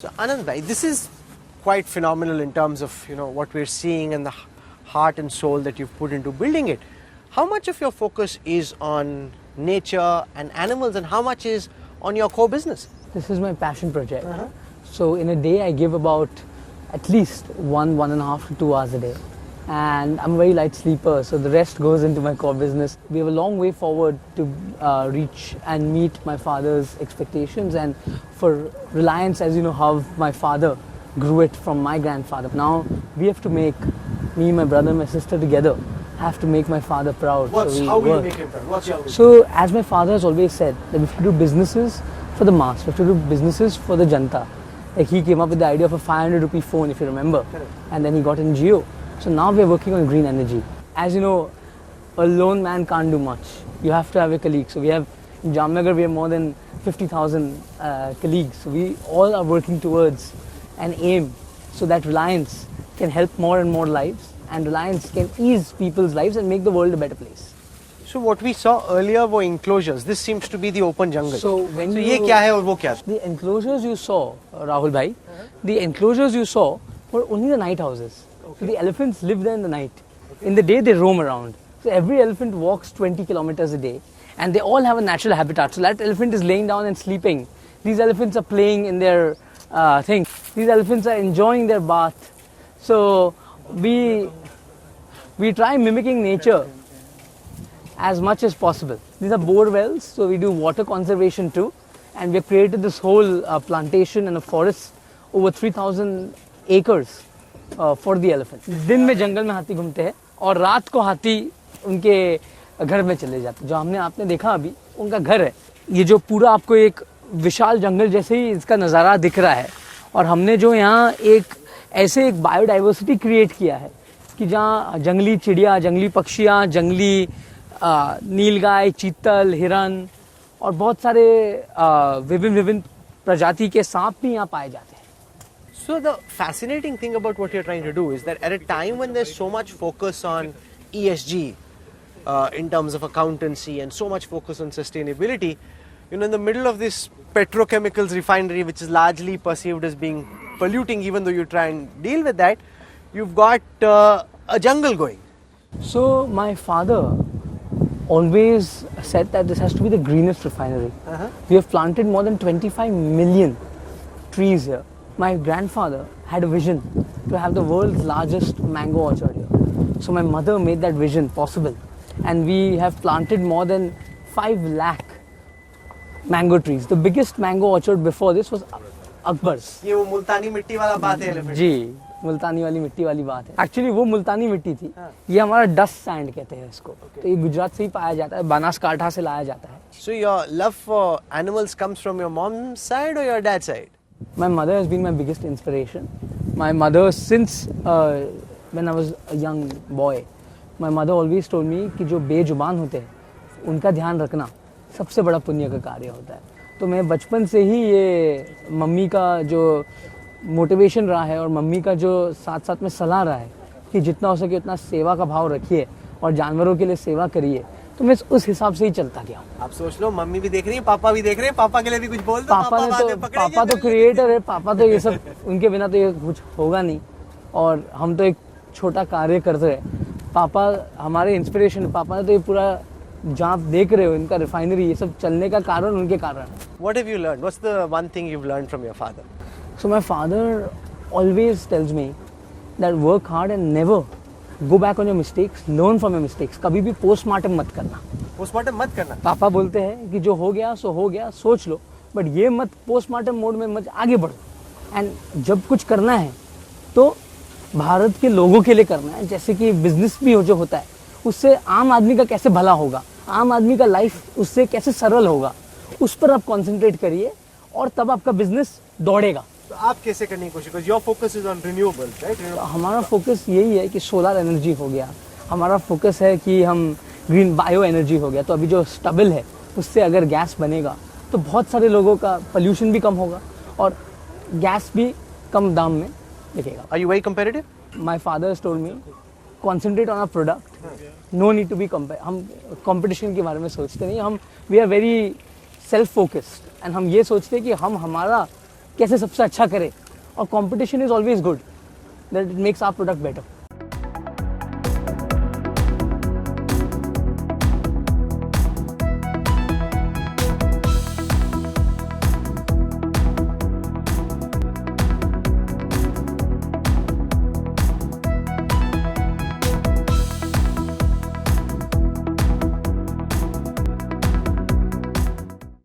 So Anand bhai, this is quite phenomenal in terms of what we're seeing and the heart and soul that you've put into building it. How much of your focus is on nature and animals, and how much is on your core business? This is my passion project. So in a day I give about at least 1.5 to 2 hours a day, and I'm a very light sleeper, so the rest goes into my core business. We have a long way forward to reach and meet my father's expectations, and for Reliance, as you know how my father grew it from my grandfather. Now we have to make, me, my brother, my sister together have to make my father proud. How will you make him proud? What's your vision? So as my father has always said, that we have to do businesses for the mass, we have to do businesses for the janta. Like he came up with the idea of a 500 rupee phone, if you remember. Correct. And then he got in Jio. So now we are working on green energy. As you know, a lone man can't do much. You have to have a colleague. So we have, in Jamnagar, we have more than 50,000 colleagues. So we all are working towards an aim so that Reliance can help more and more lives, and Reliance can ease people's lives and make the world a better place. So what we saw earlier were enclosures. This seems to be the open jungle. So when ये क्या है और वो क्या? The enclosures you saw, Rahul bhai, the enclosures you saw were only the night houses. So the elephants live there in the night. In the day they roam around. So every elephant walks 20 kilometers a day, and they all have a natural habitat. So that elephant is laying down and sleeping. These elephants are playing in their thing. These elephants are enjoying their bath. So we try mimicking nature as much as possible. These are bore wells, so we do water conservation too, and we have created this whole plantation and a forest over 3,000 acres for the elephant. दिन में जंगल में हाथी घूमते हैं और रात को हाथी उनके घर में चले जाते हैं. जो हमने आपने देखा अभी उनका घर है. ये जो पूरा आपको एक विशाल जंगल जैसे ही इसका नज़ारा दिख रहा है, और हमने जो यहाँ एक बायोडाइवर्सिटी क्रिएट किया है कि जहाँ जंगली चिड़िया, जंगली पक्षियाँ, जंगली नीलगाय, चीतल, हिरन और बहुत सारे विभिन्न प्रजाति के सांप भी यहाँ पाए जाते हैं. So the fascinating thing about what you're trying to do is that at a time when there's so much focus on ESG in terms of accountancy and so much focus on sustainability, in the middle of this petrochemicals refinery, which is largely perceived as being polluting, even though you try and deal with that, you've got a jungle going. So my father always said that this has to be the greenest refinery. We have planted more than 25 million trees here. My grandfather had a vision to have the world's largest mango orchard here. So my mother made that vision possible, and we have planted more than 5 lakh mango trees. The biggest mango orchard before this was Akbar's. ये वो मुल्तानी मिट्टी वाला बात है elephant. जी, मुल्तानी वाली मिट्टी वाली बात है. एक्चुअली वो मुल्तानी मिट्टी थी. ये हमारा डस्ट सैंड कहते हैं इसको. तो ये गुजरात से ही पाया जाता है, बनासकांठा से लाया जाता है. So your love for animals comes from your mom's side or your dad's side? My mother has been my biggest inspiration. My mother, since when I was a young boy, my mother always told me कि जो बेजुबान होते हैं उनका ध्यान रखना सबसे बड़ा पुण्य का कार्य होता है. तो मैं बचपन से ही ये मम्मी का जो मोटिवेशन रहा है और मम्मी का जो साथ साथ में सलाह रहा है कि जितना हो सके उतना सेवा का भाव रखिए और जानवरों के लिए सेवा करिए, तो मैं उस हिसाब से ही चलता गया हूँ. आप सोच लो, मम्मी भी देख रही है, पापा भी देख रहे हैं, पापा के लिए भी कुछ बोल दो. पापा तो क्रिएटर है, पापा तो ये सब, उनके बिना तो ये कुछ होगा नहीं, और हम तो एक छोटा कार्य करते हैं. पापा हमारे इंस्पिरेशन. पापा ने तो ये पूरा जहाँ आप देख रहे हो इनका रिफाइनरी, ये सब चलने का कारण उनके कारण. What have you learned? What's the one thing you've learned from your father? So my father always tells me that work hard and never go back on your mistakes, learn from your mistakes. कभी भी postmortem मत करना. Postmortem मत करना. पापा बोलते हैं कि जो हो गया सो हो गया, सोच लो, बट ये मत पोस्टमार्टम मोड में मत आगे बढ़ो. एंड जब कुछ करना है तो भारत के लोगों के लिए करना है. जैसे कि बिजनेस भी जो होता है उससे आम आदमी का कैसे भला होगा, आम आदमी का लाइफ उससे कैसे सरल होगा, उस पर आप कंसंट्रेट करिए और तब आपका बिजनेस दौड़ेगा. तो आप कैसे करने की कोशिश? Because your focus is on renewables, right? हमारा फोकस यही है कि सोलर एनर्जी हो गया. हमारा फोकस है कि हम ग्रीन बायो एनर्जी हो गया. तो अभी जो स्टबल है उससे अगर गैस बनेगा तो बहुत सारे लोगों का पोल्यूशन भी कम होगा और गैस भी कम दाम में बिकेगा. Are you very competitive? My father has told me, concentrate on our product. No need to be हम कंपटीशन के बारे में सोचते नहीं. हम we are very self focused, and हम ये सोचते हैं कि हम हमारा कैसे सबसे अच्छा करे, और competition is always good, that it makes our product better.